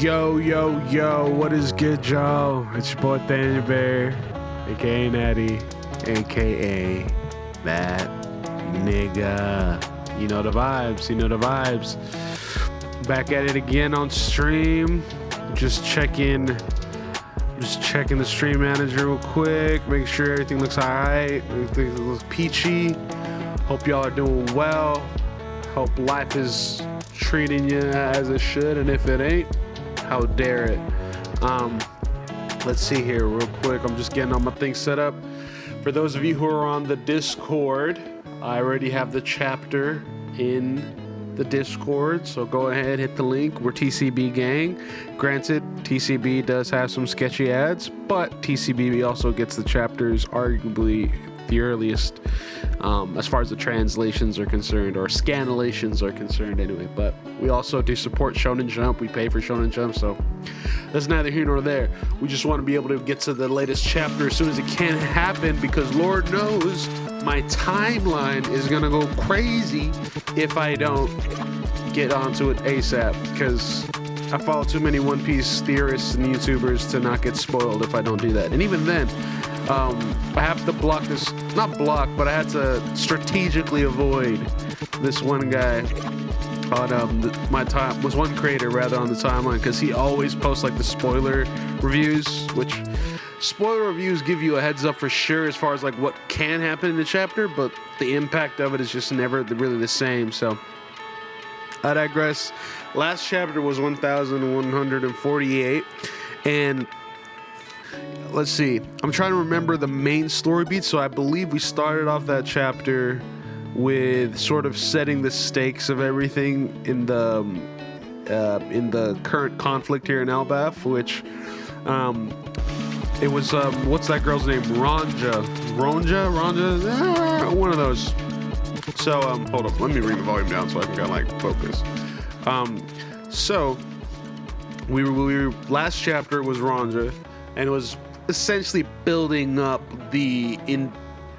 Yo, yo, yo, what is good, Joe? It's your boy Daniel Bear, aka Natty, aka that nigga. You know the vibes, Back at it again on stream. Just checking the stream manager real quick, make sure everything looks alright, everything looks peachy. Hope y'all are doing well. Hope life is treating you as it should, and if it ain't, how dare it. Let's see here real quick. I'm just getting all my things set up. For those of you who are on the Discord, I already have the chapter in the Discord, so go ahead, hit the link. We're TCB gang. Granted, TCB does have some sketchy ads, but TCB also gets the chapters arguably the earliest, as far as the translations are concerned, or scanlations are concerned anyway. But we also do support Shonen Jump. We pay for Shonen Jump, so that's neither here nor there. We just want to be able to get to the latest chapter as soon as it can happen, because Lord knows my timeline is gonna go crazy if I don't get onto it ASAP, because I follow too many One Piece theorists and YouTubers to not get spoiled if I don't do that. And even then, I have to I had to strategically avoid this one guy on one creator rather on the timeline, because he always posts like the spoiler reviews, which spoiler reviews give you a heads up for sure as far as like what can happen in the chapter, but the impact of it is just never really the same. So I digress. Last chapter was 1148, and let's see, I'm trying to remember the main story beats. So I believe we started off that chapter with sort of setting the stakes of everything in the current conflict here in Elbaf, which it was what's that girl's name? Ronja, one of those. So hold up, let me bring the volume down so I can kind of like focus. So we were last chapter was Ronja, and it was essentially building up the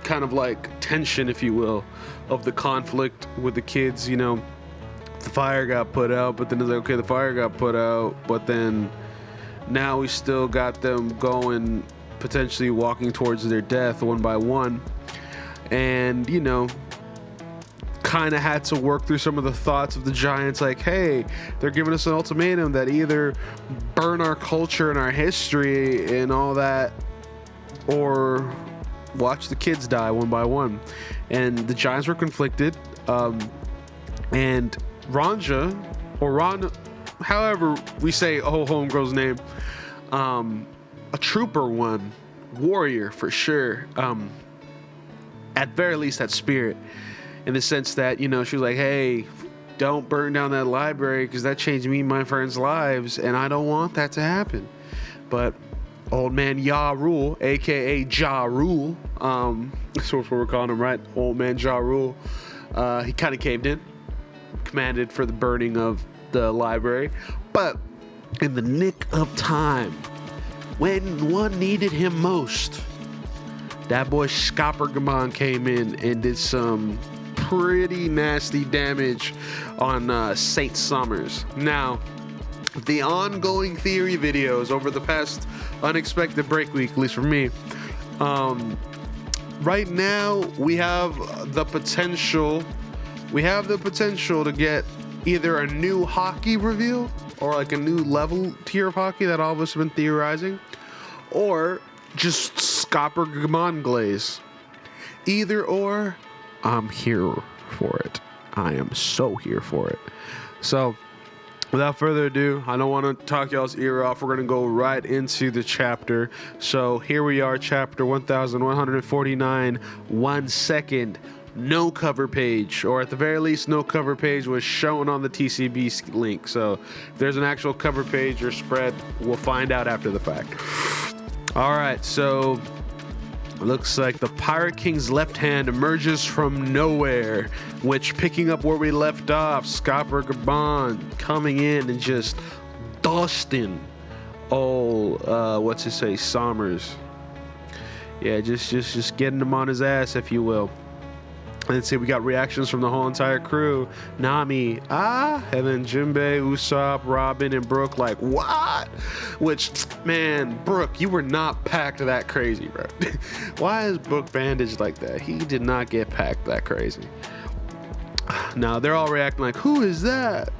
kind of like tension, if you will, of the conflict with the kids. You know, the fire got put out, but then it's like, okay, the fire got put out, but then now we still got them going, potentially walking towards their death one by one. And, you know, kind of had to work through some of the thoughts of the giants, like, hey, they're giving us an ultimatum that either burn our culture and our history and all that, or watch the kids die one by one. And the giants were conflicted, and Ronja, or Ron, however we say homegirl's name, a trooper one, warrior for sure, at very least that spirit, in the sense that, you know, she was like, hey, don't burn down that library because that changed me and my friends' lives, and I don't want that to happen. But old man Ja Rule, aka Ja Rule, that's what we're calling him, right? Old man Ja Rule, he kind of caved in, commanded for the burning of the library. But in the nick of time, when one needed him most, that boy Skoppergamon came in and did some pretty nasty damage on Saint Summers. Now, the ongoing theory videos over the past unexpected break week, at least for me, right now we have the potential to get either a new hockey reveal, or like a new level tier of hockey that all of us have been theorizing, or just Skoppergamon glaze. Either or, I'm here for it. I am so here for it. So without further ado, I don't want to talk y'all's ear off. We're going to go right into the chapter. So here we are, chapter 1149, 1 second. No cover page, or at the very least, no cover page was shown on the TCB link. So if there's an actual cover page or spread, we'll find out after the fact. All right, so it looks like the Pirate King's left hand emerges from nowhere, which, picking up where we left off, Skoppergamon coming in and just dusting Summers. Yeah, just getting him on his ass, if you will. Let's see, we got reactions from the whole entire crew. Nami, and then Jinbei, Usopp, Robin, and Brook like, what? Which, man, Brook, you were not packed that crazy, bro. Why is Brook bandaged like that? He did not get packed that crazy. Now, they're all reacting like, who is that?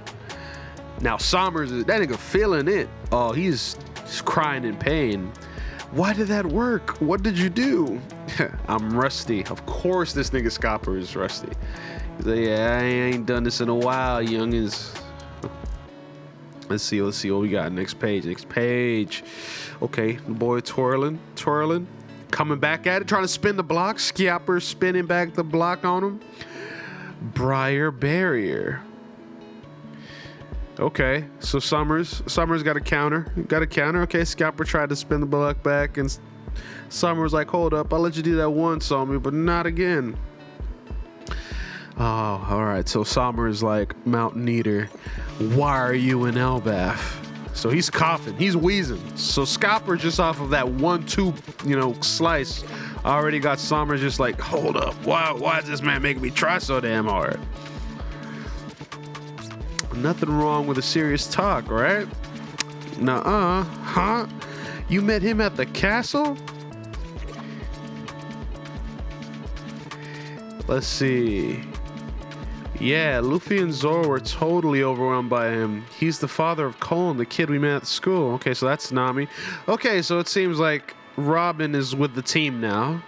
Now, Sommers, that nigga feeling it. Oh, he's crying in pain. Why did that work? What did you do? I'm rusty. Of course this nigga Scopper is rusty. He's like, yeah, I ain't done this in a while, youngins. Let's see what we got. Next page. Okay, the boy twirling. Coming back at it, trying to spin the block. Scopper spinning back the block on him. Briar Barrier. Okay, so Summers got a counter. Okay, Scopper tried to spin the block back, and Summers like, hold up, I'll let you do that once on me, but not again. Oh, all right. So Summers like, Mountain Eater, why are you in Elbaf? So he's coughing, he's wheezing. So Scopper just off of that 1-2, slice, already got Summers just like, hold up, why is this man making me try so damn hard? Nothing wrong with a serious talk, right? Nuh-uh, huh? You met him at the castle? Let's see. Yeah, Luffy and Zoro were totally overwhelmed by him. He's the father of Colin, the kid we met at school. Okay, so that's Nami. Okay, so it seems like Robin is with the team now.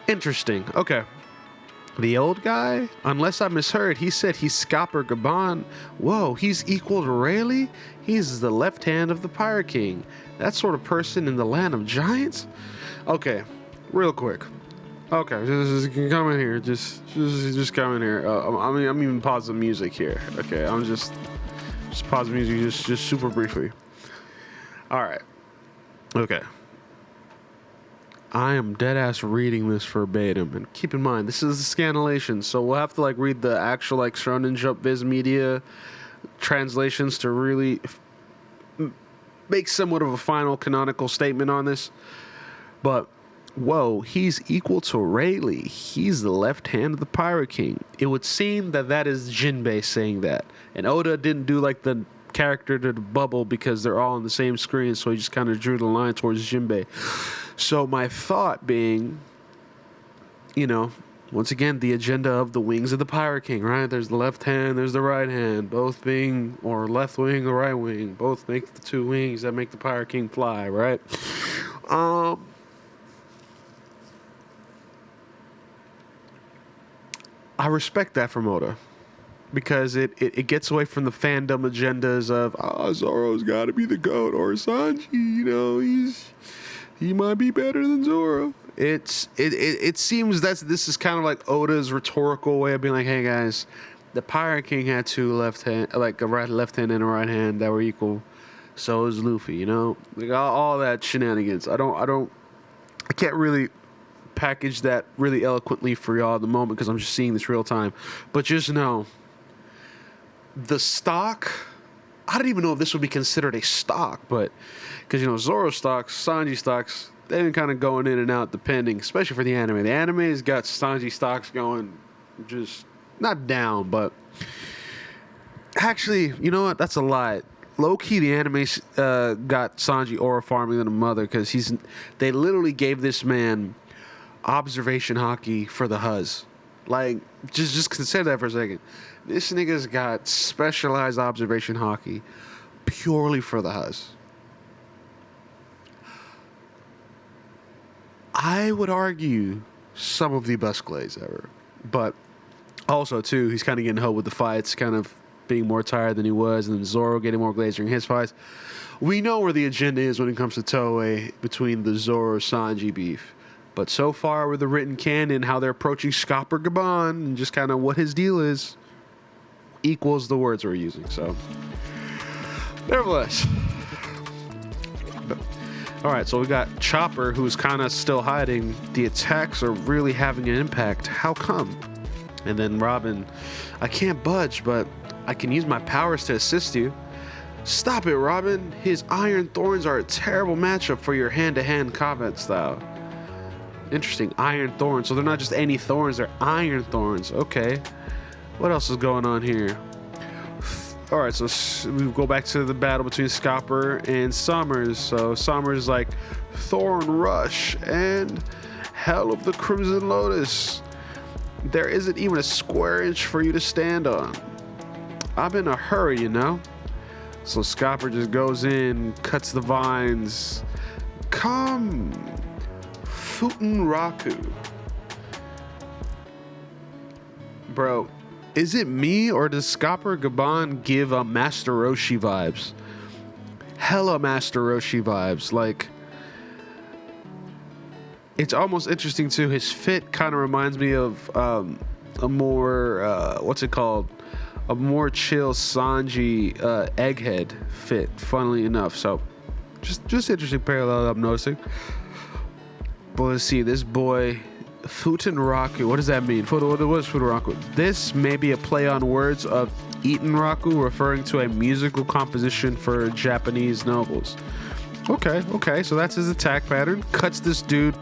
Interesting. Okay. The old guy? Unless I misheard, he said he's Scopper Gaban. Whoa, he's equal to Rayleigh? He's the left hand of the Pirate King. That sort of person in the land of giants? Okay, real quick. Okay, just come in here. Just come in here. I'm even pause the music here. Okay, I'm just pause the music just super briefly. All right. Okay. I am dead ass reading this verbatim, and keep in mind this is the scanlation, so we'll have to like read the actual like Shonen Jump Viz Media translations to really make somewhat of a final canonical statement on this. But whoa, he's equal to Rayleigh. He's the left hand of the Pirate King. It would seem that is Jinbei saying that, and Oda didn't do like the character to the bubble because they're all on the same screen, so he just kind of drew the line towards Jinbei. So my thought being, once again, the agenda of the wings of the Pirate King, right? There's the left hand, there's the right hand, both being, or left wing or right wing, both make the two wings that make the Pirate King fly, right? I respect that from Oda, because it gets away from the fandom agendas of, Zoro's got to be the GOAT, or Sanji, he might be better than Zoro. It seems this is kind of like Oda's rhetorical way of being like, hey guys, the Pirate King had two left hand, like a left hand and a right hand that were equal. So is Luffy, like all that shenanigans. I can't really package that really eloquently for y'all at the moment because I'm just seeing this real time. But just know, the stock, I don't even know if this would be considered a stock, but because Zoro stocks, Sanji stocks, they've been kind of going in and out depending, especially for the anime. The anime has got Sanji stocks going just not down, but actually, you know what? That's a lie. Low-key, the anime got Sanji aura farming than a mother because they literally gave this man observation hockey for the Huz. Like, just consider that for a second. This nigga's got specialized observation hockey purely for the Huz. I would argue some of the best glaze ever. But also, too, he's kind of getting help with the fights, kind of being more tired than he was, and then Zoro getting more glaze during his fights. We know where the agenda is when it comes to Toei between the Zoro-Sanji beef. But so far with the written canon, how they're approaching Scopper Gaban and just kind of what his deal is, equals the words we're using. So, nevertheless. All right, so we got Chopper, who's kind of still hiding. The attacks are really having an impact. How come? And then Robin, I can't budge, but I can use my powers to assist you. Stop it, Robin. His iron thorns are a terrible matchup for your hand-to-hand combat style. Interesting. Iron thorns. So they're not just any thorns, they're iron thorns. Okay. What else is going on here? All right, so we go back to the battle between Scopper and Summers. So Summers like Thorn Rush and Hell of the Crimson Lotus. There isn't even a square inch for you to stand on. I'm in a hurry, you know? So Scopper just goes in, cuts the vines. Come, Futenraku. Bro, is it me or does Scopper Gaban give Master Roshi vibes? Hella Master Roshi vibes. Like, it's almost interesting too. His fit kind of reminds me of a more, what's it called? A more chill Sanji Egghead fit, funnily enough. So, just interesting parallel I'm noticing. But let's see, this boy, Futenraku, what does that mean? What is Futenraku? This may be a play on words of Itenraku, referring to a musical composition for Japanese nobles. Okay, so that's his attack pattern. Cuts this dude,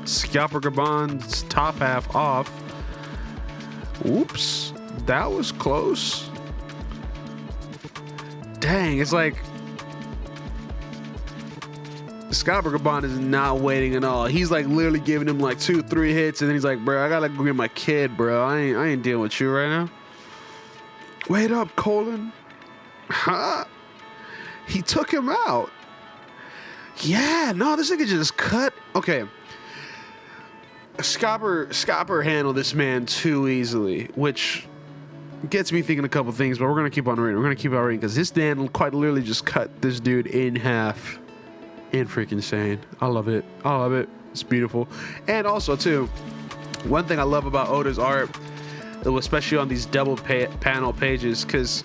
Scopper Gaban's top half off. Oops, that was close. Dang, it's like Scopper Gaban is not waiting at all. He's like literally giving him like 2-3 hits, and then he's like, bro, I gotta go get my kid, bro. I ain't dealing with you right now. Wait up, Colin. Huh? He took him out. Yeah, no, this nigga just cut. Okay. Scopper handled this man too easily, which gets me thinking a couple things, but we're gonna keep on reading. We're gonna keep on reading because this Dan quite literally just cut this dude in half. And freaking insane. I love it. It's beautiful. And also too, one thing I love about Oda's art, especially on these double panel pages, because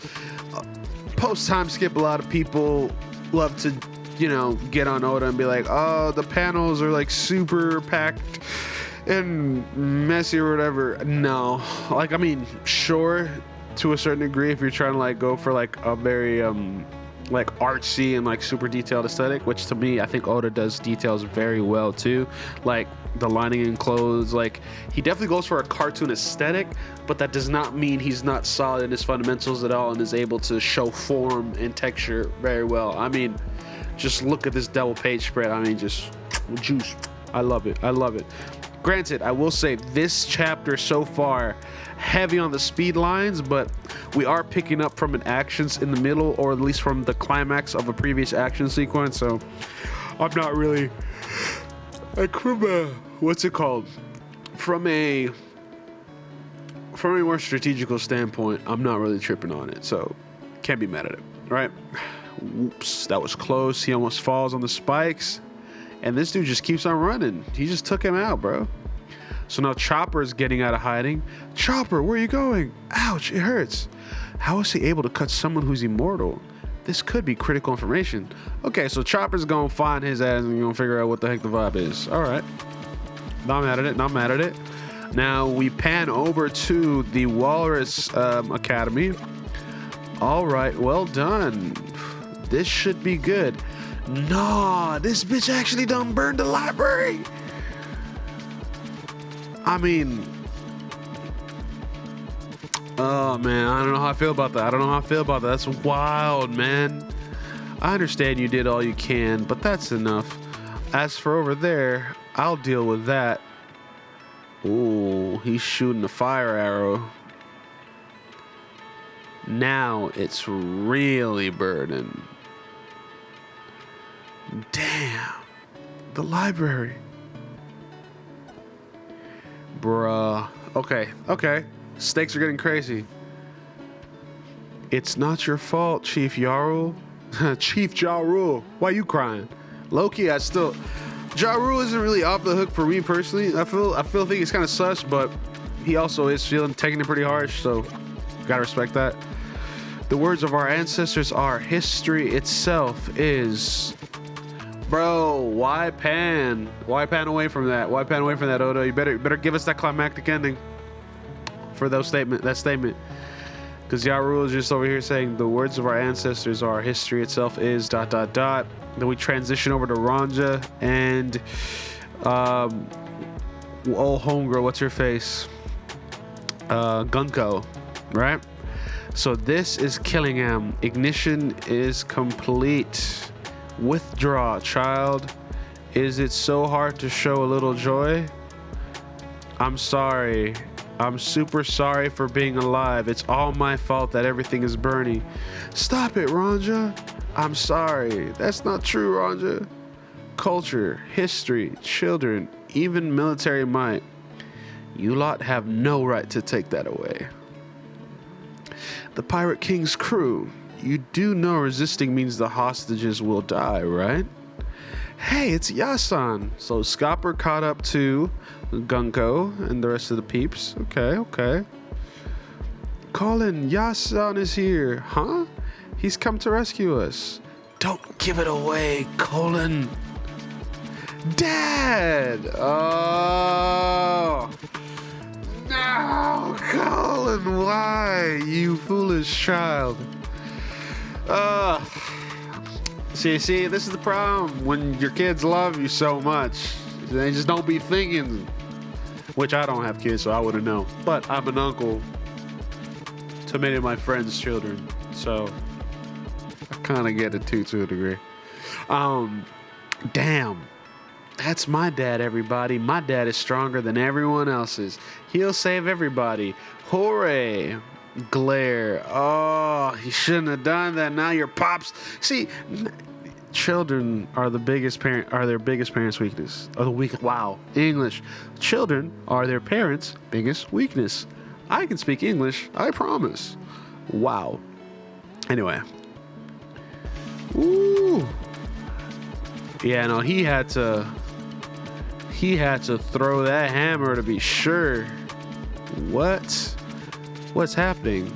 post time skip, a lot of people love to, you know, get on Oda and be like, oh, the panels are like super packed and messy or whatever. No, like, I mean, sure, to a certain degree, if you're trying to like go for like a very like artsy and like super detailed aesthetic, which to me, I think Oda does details very well too. Like the lining in clothes, like he definitely goes for a cartoon aesthetic, but that does not mean he's not solid in his fundamentals at all and is able to show form and texture very well. I mean, just look at this double page spread. I mean, just juice. I love it. Granted, I will say this chapter so far heavy on the speed lines, but we are picking up from an actions in the middle, or at least from the climax of a previous action sequence. So I'm not really like what's it called? From a more strategical standpoint, I'm not really tripping on it. So can't be mad at it, right? Whoops, that was close. He almost falls on the spikes. And this dude just keeps on running. He just took him out, bro. So now Chopper's getting out of hiding. Chopper, where are you going? Ouch, it hurts. How is he able to cut someone who's immortal? This could be critical information. Okay, so Chopper's gonna find his ass and gonna figure out what the heck the vibe is. All right. Not mad at it. Now we pan over to the Walrus Academy. All right, well done. This should be good. Nah, this bitch actually done burned the library. I mean, oh man, I don't know how I feel about that. That's wild, man. I understand you did all you can, but that's enough. As for over there, I'll deal with that. Ooh, he's shooting a fire arrow. Now it's really burning. Damn, the library. Bruh. Okay. Stakes are getting crazy. It's not your fault, Chief Yarul. Chief Ja Rule. Why you crying? Loki, Ja Rule isn't really off the hook for me personally. I think it's kind of sus, but he also is taking it pretty harsh, so gotta respect that. The words of our ancestors are history itself is. Bro, why pan? Why pan away from that? Why pan away from that, Oda? You better give us that climactic ending for that statement. Because Ja Rule is just over here saying the words of our ancestors are history itself is ... Then we transition over to Ranja, and old homegirl, what's her face? Gunko, right? So this is killing him. Ignition is complete. Withdraw, child. Is it so hard to show a little joy? I'm sorry. I'm super sorry for being alive. It's all my fault that everything is burning. Stop it, Ranja. I'm sorry. That's not true, Ranja. Culture, history, children, even military might. You lot have no right to take that away. The Pirate King's crew. You do know resisting means the hostages will die, right? Hey, it's Yasan. So Scopper caught up to Gunko and the rest of the peeps. Okay. Colin, Yasan is here. Huh? He's come to rescue us. Don't give it away, Colin. Dad! Oh! No, Colin, why? You foolish child. See, this is the problem when your kids love you so much. They just don't be thinking. Which I don't have kids, so I wouldn't know. But I'm an uncle to many of my friends' children, so I kind of get it too, to a degree. Damn. That's my dad, everybody. My dad is stronger than everyone else's. He'll save everybody. Hooray. Glare. Oh, he shouldn't have done that. Now your pops. See, children are their biggest parents' weakness. Wow. English. Children are their parents' biggest weakness. I can speak English, I promise. Wow. Anyway. Woo. Yeah, no, he had to throw that hammer to be sure. What's happening?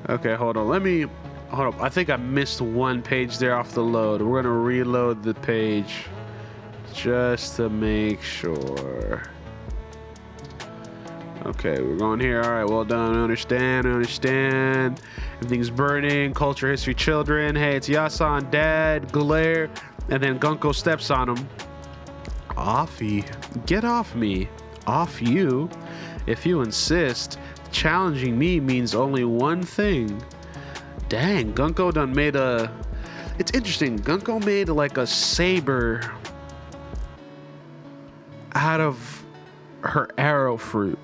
Okay, hold on. Hold up. I think I missed one page there off the load. We're gonna reload the page just to make sure. Okay, we're going here. All right, well done. I understand. Everything's burning. Culture, history, children. Hey, it's Yasan, Dad, Glare, and then Gunko steps on him. Offie, get off me. Off you? If you insist. Challenging me means only one thing. Dang, Gunko done made a... It's interesting. Gunko made like a saber out of her arrow fruit.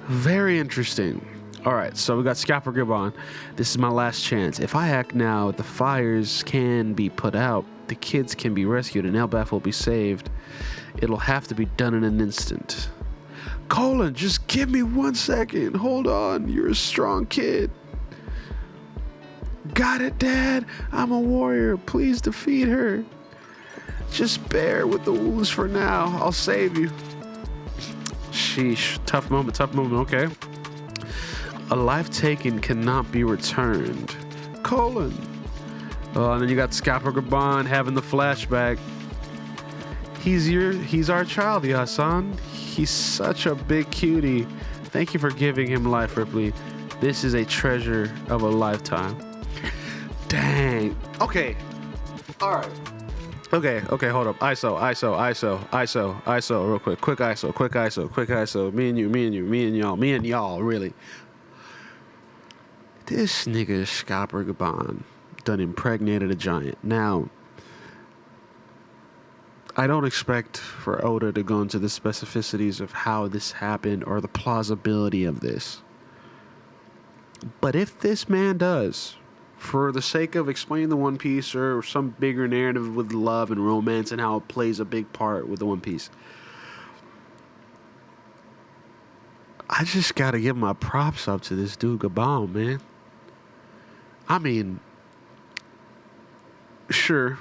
Very interesting. All right, so we got Scalper Gibbon. This is my last chance. If I act now, the fires can be put out, the kids can be rescued, and Elbaf will be saved. It'll have to be done in an instant. Colin, just give me 1 second. Hold on. You're a strong kid. Got it, Dad. I'm a warrior. Please defeat her. Just bear with the wounds for now. I'll save you. Sheesh. Tough moment. Okay. A life taken cannot be returned. Colin. Oh, and then you got Scalper Gibbon having the flashback. He's our child, Yasan. He's such a big cutie. Thank you for giving him life, Ripley. This is a treasure of a lifetime. Dang. Okay. All right. Okay, hold up. ISO, real quick. Quick ISO. Me and y'all, really. This nigga Scalper Gibbon done impregnated a giant. Now, I don't expect for Oda to go into the specificities of how this happened or the plausibility of this. But if this man does, for the sake of explaining the One Piece or some bigger narrative with love and romance and how it plays a big part with the One Piece, I just gotta give my props up to this dude Gibbon, man. I mean, sure,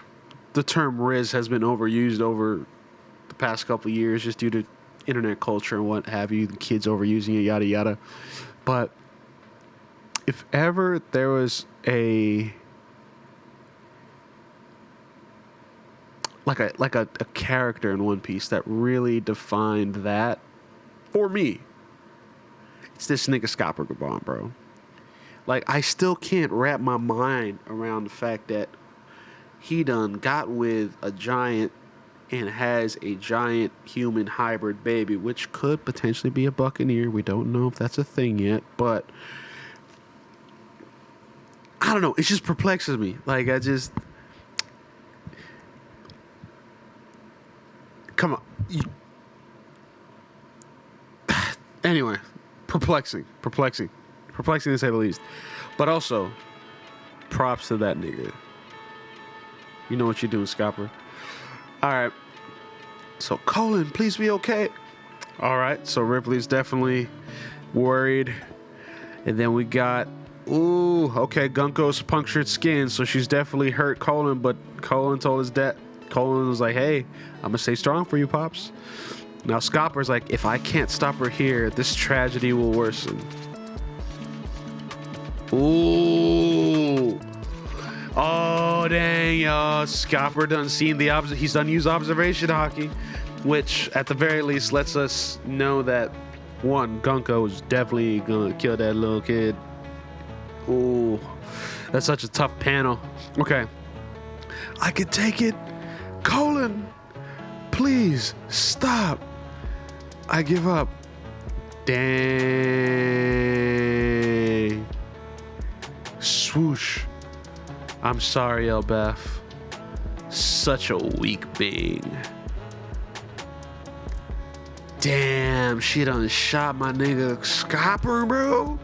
the term Riz has been overused over the past couple of years just due to internet culture and what have you, the kids overusing it, yada yada. But if ever there was a character in One Piece that really defined that for me, it's this nigga Scalper Gibbon, bro. Like, I still can't wrap my mind around the fact that he done got with a giant and has a giant human hybrid baby, which could potentially be a Buccaneer. We don't know if that's a thing yet, but I don't know. It just perplexes me. Like, come on. Anyway, perplexing to say the least. But also, props to that nigga. You know what you're doing, Scopper. All right. So, Colin, please be okay. All right. So, Ripley's definitely worried. And then we got, okay, Gunko's punctured skin. So, she's definitely hurt Colin. But Colin told his dad, Colin was like, hey, I'm going to stay strong for you, Pops. Now, Scopper's like, if I can't stop her here, this tragedy will worsen. Ooh. Oh, dang, y'all. Scopper done seen he's done used observation hockey, which at the very least lets us know that, one, Gunko is definitely gonna kill that little kid. Ooh, that's such a tough panel. Okay. I can take it. Colin, please stop. I give up. Dang. Swoosh. I'm sorry, Elbeth. Such a weak being. Damn, she done shot my nigga Scopper, bro.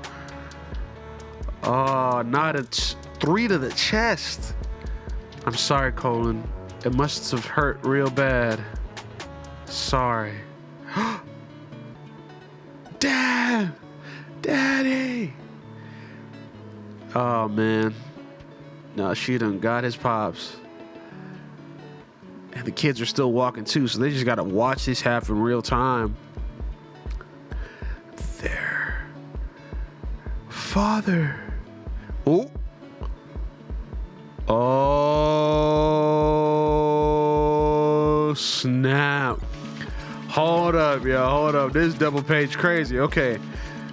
Oh, not a 3 to the chest. I'm sorry, Colin. It must have hurt real bad. Sorry. Dad! Daddy! Oh, man. No, she done got his pops. And the kids are still walking too, so they just gotta watch this happen in real time. There. Father. Oh. Oh, snap. Hold up, yo. Hold up. This double page crazy. Okay.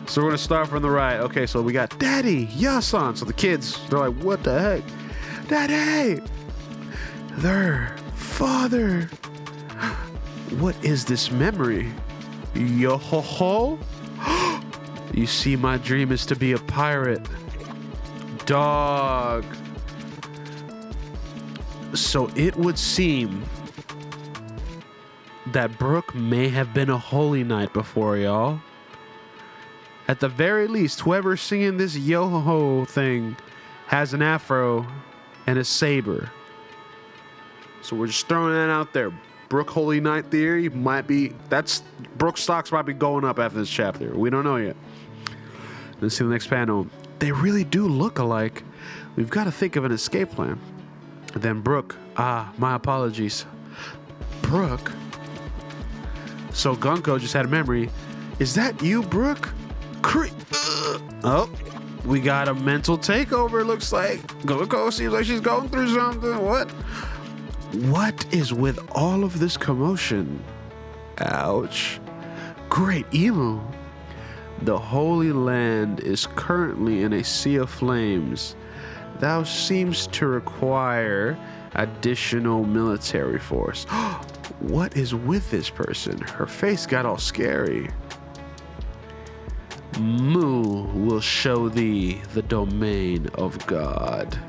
So we're going to start from the right. Okay, so we got Daddy, Yasan. So the kids, they're like, what the heck? Daddy! Their father. What is this memory? Yo-ho-ho? You see, my dream is to be a pirate. Dog. So it would seem that Brooke may have been a holy knight before, y'all. At the very least, whoever's singing this yo-ho thing has an afro and a saber. So we're just throwing that out there. Brooke Holy Knight theory might be, Brooke stocks might be going up after this chapter. We don't know yet. Let's see the next panel. They really do look alike. We've got to think of an escape plan. And then Brooke, my apologies. Brooke? So Gunko just had a memory. Is that you, Brooke? Oh, we got a mental takeover, looks like. Gunko seems like she's going through something. What is with all of this commotion? Ouch. Great Emu. The Holy Land is currently in a sea of flames. Thou seems to require additional military force. What is with this person? Her face got all scary. Mu will show thee the domain of God.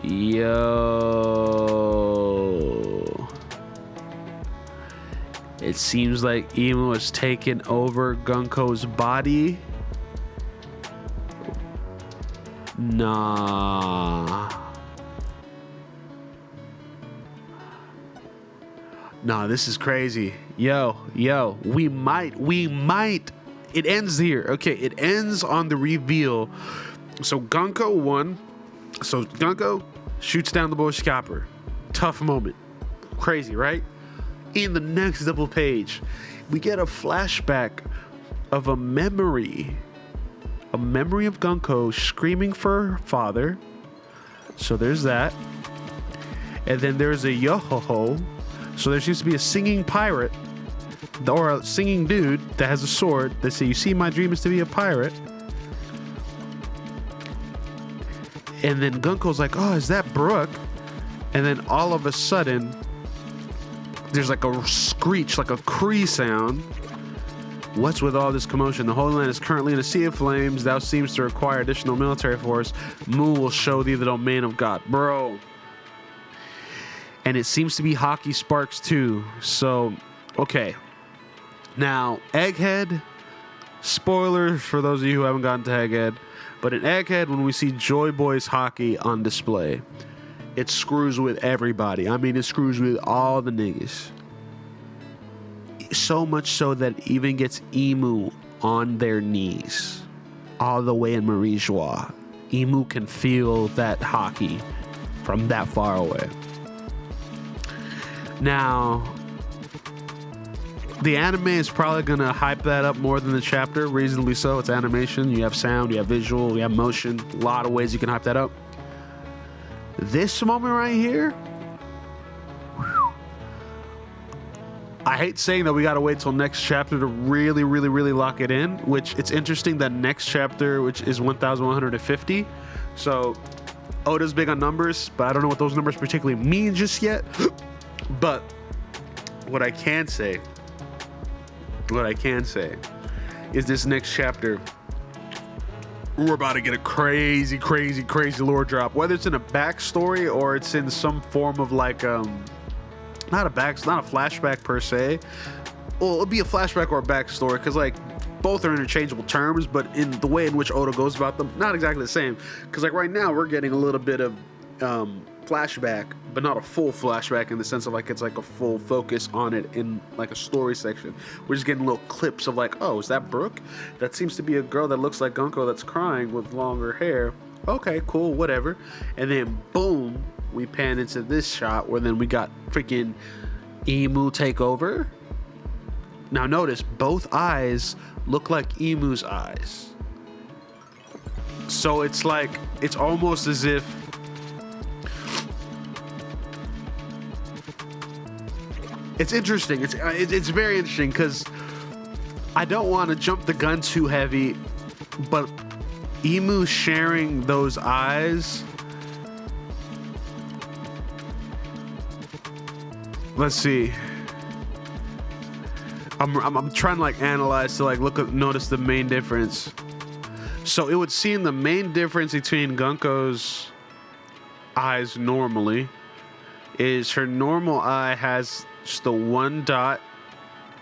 Yo. It seems like Emu has taken over Gunko's body. Nah, this is crazy. Yo, we might. It ends here. Okay, it ends on the reveal. So Gunko won. So Gunko shoots down the boy Scopper. Tough moment. Crazy, right? In the next double page, we get a flashback of a memory of Gunko screaming for her father. So there's that. And then there's a yo-ho-ho. So there seems to be a singing pirate or a singing dude that has a sword that say, "You see, my dream is to be a pirate." And then Gunko's like, "Oh, is that Brook?" And then all of a sudden, there's like a screech, like a Cree sound. What's with all this commotion? The Holy Land is currently in a sea of flames. Thou seems to require additional military force. Mu will show thee the domain of God. Bro. And it seems to be Hockey Sparks too. So, okay. Now, Egghead. Spoilers for those of you who haven't gotten to Egghead. But in Egghead, when we see Joy Boy's hockey on display, it screws with everybody. I mean, it screws with all the niggas. So much so that it even gets Emu on their knees. All the way in Marie Joie. Emu can feel that hockey from that far away. Now, the anime is probably going to hype that up more than the chapter. Reasonably so. It's animation. You have sound. You have visual. You have motion. A lot of ways you can hype that up. This moment right here, I hate saying that we got to wait till next chapter to really, really, really lock it in, which it's interesting that next chapter, which is 1150. So Oda's big on numbers, but I don't know what those numbers particularly mean just yet. But what I can say is this next chapter, we're about to get a crazy, crazy, crazy lore drop. Whether it's in a backstory or it's in some form of like, not a flashback per se. Well, it'll be a flashback or a backstory because like both are interchangeable terms, but in the way in which Oda goes about them, not exactly the same. Because like right now we're getting a little bit of flashback, but not a full flashback in the sense of like it's like a full focus on it in like a story section. We're just getting little clips of like, oh, is that Brook? That seems to be a girl that looks like Gunko that's crying with longer hair. Okay, cool, whatever. And then boom, we pan into this shot where then we got freaking Emu take over. Now notice both eyes look like Emu's eyes. So it's like, it's almost as if it's interesting. It's very interesting because I don't want to jump the gun too heavy, but Emu sharing those eyes. Let's see. I'm trying to like analyze to like notice the main difference. So it would seem the main difference between Gunko's eyes normally is her normal eye has just the one dot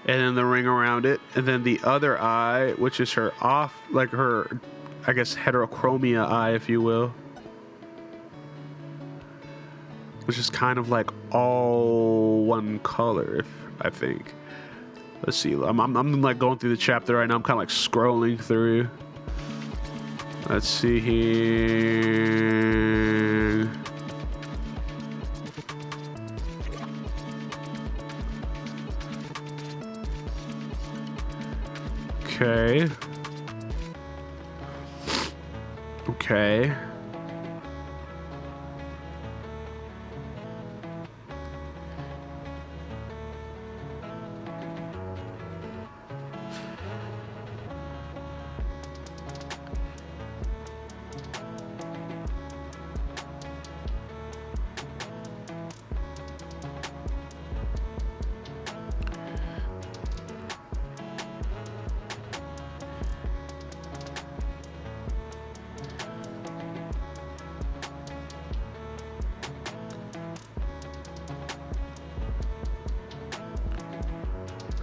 and then the ring around it, and then the other eye, which is her off, like her, I guess, heterochromia eye, if you will, which is kind of like all one color, I think. Let's see. I'm like going through the chapter right now. I'm kind of like scrolling through. Let's see here. Okay. Okay.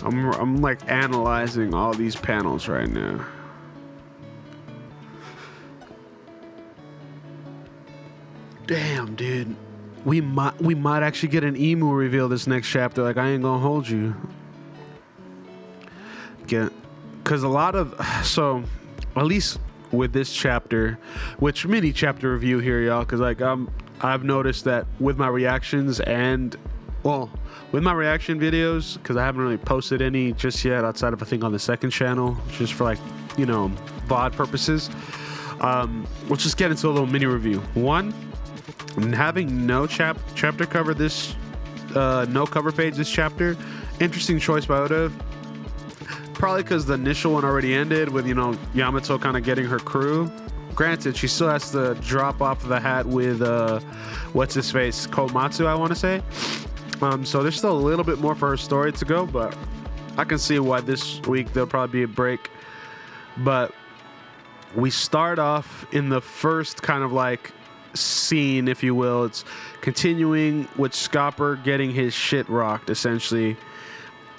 I'm like analyzing all these panels right now. Damn, dude. We might actually get an Emu reveal this next chapter. Like, I ain't gonna hold you. Because a lot of, so at least with this chapter, which mini chapter review here, y'all, because like I've noticed that with my reactions and, well, with my reaction videos, because I haven't really posted any just yet outside of, I think, on the second channel, just for like, you know, VOD purposes. We'll just get into a little mini review. One, having no chapter cover this, no cover page this chapter. Interesting choice by Oda. probably because the initial one already ended with, you know, Yamato kind of getting her crew. Granted, she still has to drop off the hat with what's his face, Komatsu, I want to say. So there's still a little bit more for her story to go, but I can see why this week there'll probably be a break. But we start off in the first kind of like scene, if you will. It's continuing with Scopper getting his shit rocked, essentially.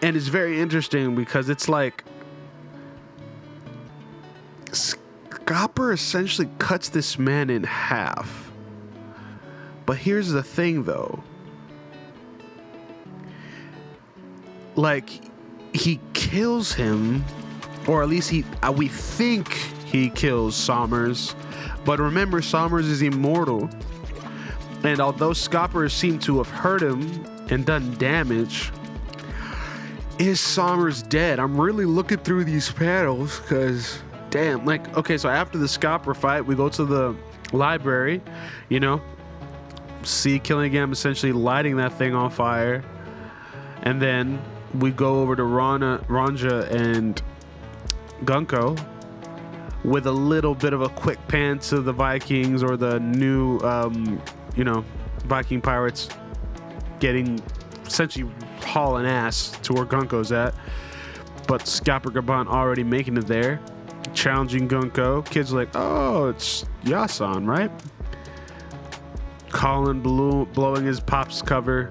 And it's very interesting because it's like Scopper essentially cuts this man in half. But here's the thing, though. Like, he kills him, or at least we think he kills Sommers. But remember, Sommers is immortal. And although Scopper seemed to have hurt him and done damage, is Sommers dead? I'm really looking through these panels because, damn, like, okay, so after the Scopper fight, we go to the library, you know, see Killingham essentially lighting that thing on fire. And then we go over to Ranja and Gunko with a little bit of a quick pan to the Vikings, or the new, you know, Viking pirates getting essentially hauling ass to where Gunko's at. But Scopper Gaban already making it there, challenging Gunko. Kids are like, oh, it's Yasan, right? Colin blowing his pop's cover,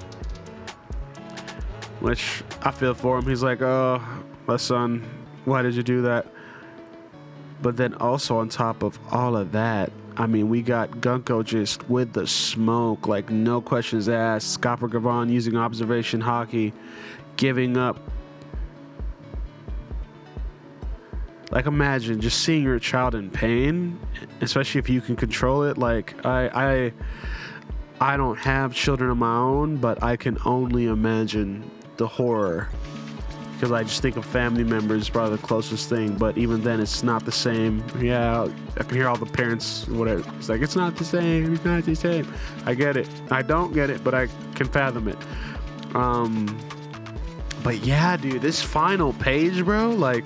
which I feel for him. He's like, oh, my son, why did you do that? But then also on top of all of that, I mean, we got Gunko just with the smoke, like no questions asked. Scopper Gavan using observation hockey, giving up. Like, imagine just seeing your child in pain, especially if you can control it. Like, I don't have children of my own, but I can only imagine the horror. Because I just think of family members, probably the closest thing. But even then, it's not the same. Yeah, I can hear all the parents, whatever. It's like, it's not the same. It's not the same. I get it. I don't get it, but I can fathom it. But yeah, dude, this final page, bro, like,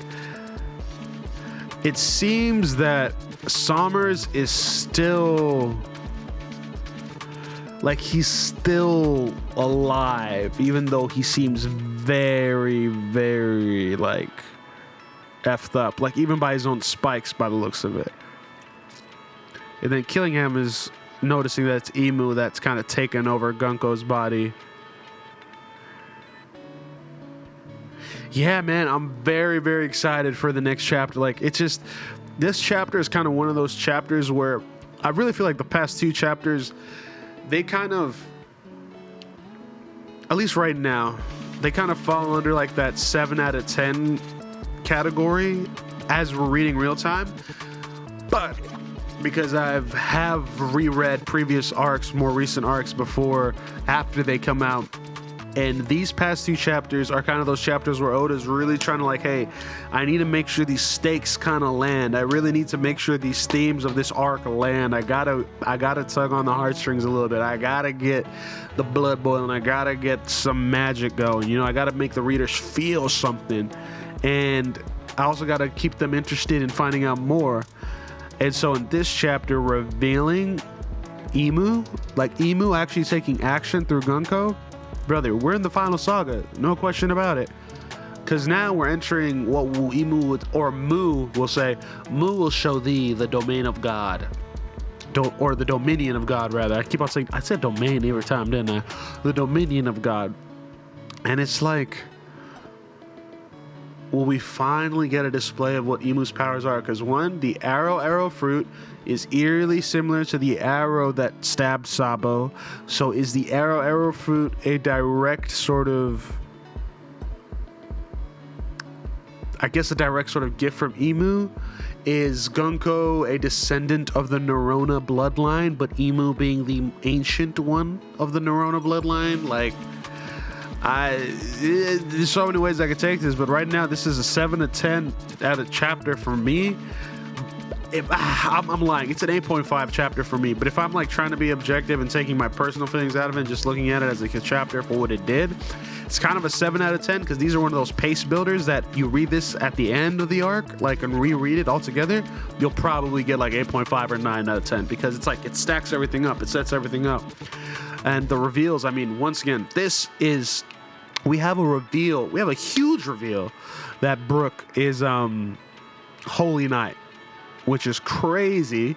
it seems that Sommers is still, like, he's still alive, even though he seems very, very, like, effed up, like, even by his own spikes, by the looks of it. And then Killingham is noticing that it's Emu that's kind of taken over Gunko's body. Yeah, man, I'm very, very excited for the next chapter. Like, it's just, this chapter is kind of one of those chapters where I really feel like the past two chapters, they kind of, at least right now, they kind of fall under like that 7 out of 10 category as we're reading real time. But because I have reread previous arcs, more recent arcs before, after they come out, and these past two chapters are kind of those chapters where Oda's really trying to, like, hey, I need to make sure these stakes kind of land. I really need to make sure these themes of this arc land. I gotta tug on the heartstrings a little bit. I gotta get the blood boiling. I gotta get some magic going. You know, I gotta make the readers feel something. And I also gotta keep them interested in finding out more. And so in this chapter, revealing Emu, like Emu actually taking action through Gunko, brother, we're in the final saga, no question about it. Because now we're entering what Emu would, or Mu will say, Mu will show thee the domain of God. Or the dominion of God, rather. I keep on saying, I said domain every time, didn't I? The dominion of God. And it's like, will we finally get a display of what Emu's powers are? Because one, the arrow fruit is eerily similar to the arrow that stabbed Sabo. So is the arrow fruit a direct sort of, I guess, a direct sort of gift from Emu? Is Gunko a descendant of the Nerona bloodline, but Emu being the ancient one of the Nerona bloodline? Like, there's so many ways I could take this, but right now this is a 7 to 10 out of chapter for me. I'm lying. It's an 8.5 chapter for me. But if I'm like trying to be objective and taking my personal feelings out of it and just looking at it as like a chapter for what it did, it's kind of a 7 out of 10 because these are one of those pace builders that you read this at the end of the arc, like, and reread it all together, you'll probably get like 8.5 or 9 out of 10 because it's like it stacks everything up. It sets everything up. And the reveals, I mean, once again, we have a reveal. We have a huge reveal that Brook is Holy Knight, which is crazy.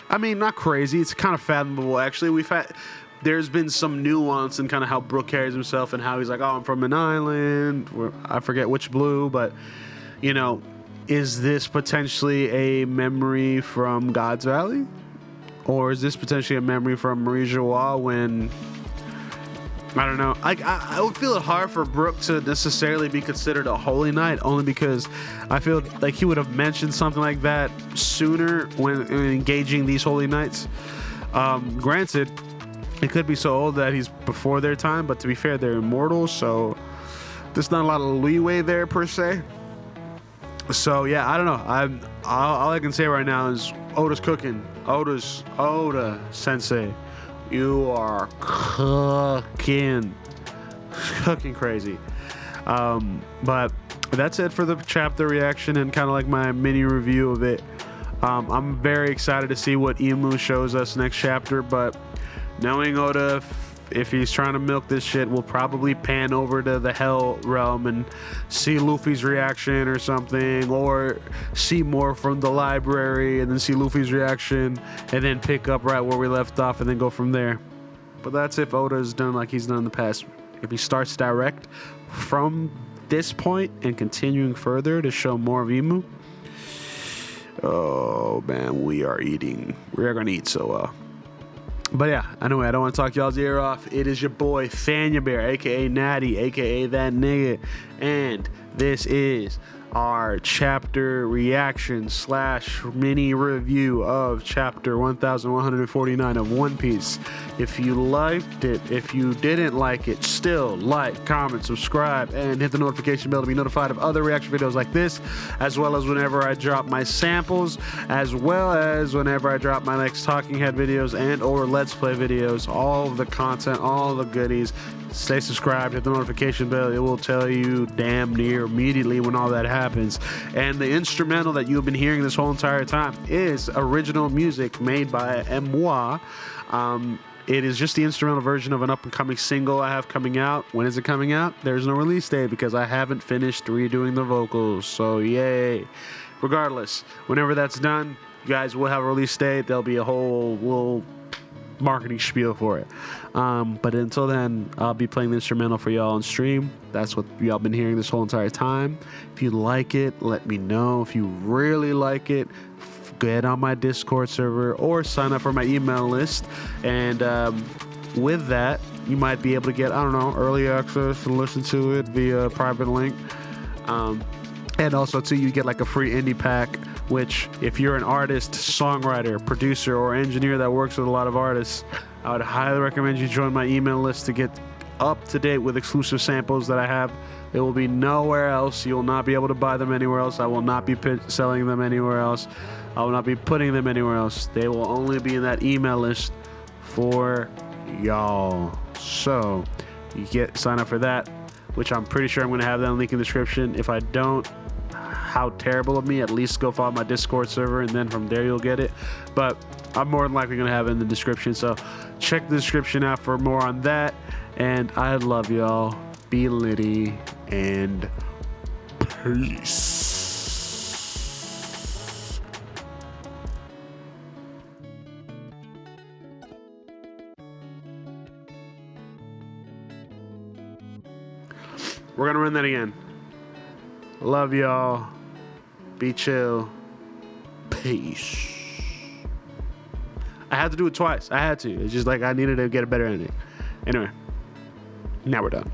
I mean, not crazy. It's kind of fathomable, actually. There's been some nuance in kind of how Brook carries himself and how he's like, oh, I'm from an island. I forget which blue, but, you know, is this potentially a memory from God's Valley? Or is this potentially a memory from Marie Joie when... I don't know. I would feel it hard for Brook to necessarily be considered a Holy Knight, only because I feel like he would have mentioned something like that sooner when engaging these Holy Knights. Granted, it could be so old that he's before their time, but to be fair, they're immortal, so there's not a lot of leeway there per se. So yeah, I don't know. All I can say right now is Oda's cooking. Oda Sensei. You are cooking crazy. But that's it for the chapter reaction and kind of like my mini review of it. I'm very excited to see what Imu shows us next chapter, but knowing Oda, if he's trying to milk this shit, we'll probably pan over to the Hell Realm and see Luffy's reaction or something, or see more from the library and then see Luffy's reaction and then pick up right where we left off and then go from there. But that's if Oda's done like he's done in the past. If he starts direct from this point and continuing further to show more of Imu, oh man, we are gonna eat so well. But yeah, anyway, I don't want to talk y'all's ear off. It is your boy, Fanya Bear, a.k.a. Natty, a.k.a. that nigga. And this is our chapter reaction / mini review of chapter 1149 of One Piece. If you liked it, if you didn't like it, still like, comment, subscribe, and hit the notification bell to be notified of other reaction videos like this, as well as whenever I drop my samples, as well as whenever I drop my next Talking Head videos and or Let's Play videos. All of the content, all the goodies. Stay subscribed, hit the notification bell. It will tell you damn near immediately when all that happens. And the instrumental that you've been hearing this whole entire time is original music made by Moi. It is just the instrumental version of an up-and-coming single I have coming out. When is it coming out? There's no release date because I haven't finished redoing the vocals. So yay. Regardless, whenever that's done, you guys will have a release date. There'll be a whole little marketing spiel for it. But until then, I'll be playing the instrumental for y'all on stream. That's what y'all been hearing this whole entire time. If you like it, let me know. If you really like it, get on my Discord server or sign up for my email list. And with that, you might be able to get, I don't know, early access and listen to it via a private link. And also, too, you get like a free indie pack, which if you're an artist, songwriter, producer, or engineer that works with a lot of artists, I would highly recommend you join my email list to get up to date with exclusive samples that I have. They will be nowhere else. You will not be able to buy them anywhere else. I will not be selling them anywhere else. I will not be putting them anywhere else. They will only be in that email list for y'all. So you sign up for that, which I'm pretty sure I'm going to have that link in the description. If I don't, how terrible of me. At least go follow my Discord server, and then from there you'll get it. But I'm more than likely going to have it in the description. So check the description out for more on that. And I love y'all. Be litty and peace. We're going to run that again. Love y'all. Be chill. Peace. I had to do it twice. I had to. It's just like I needed to get a better ending. Anyway, now we're done.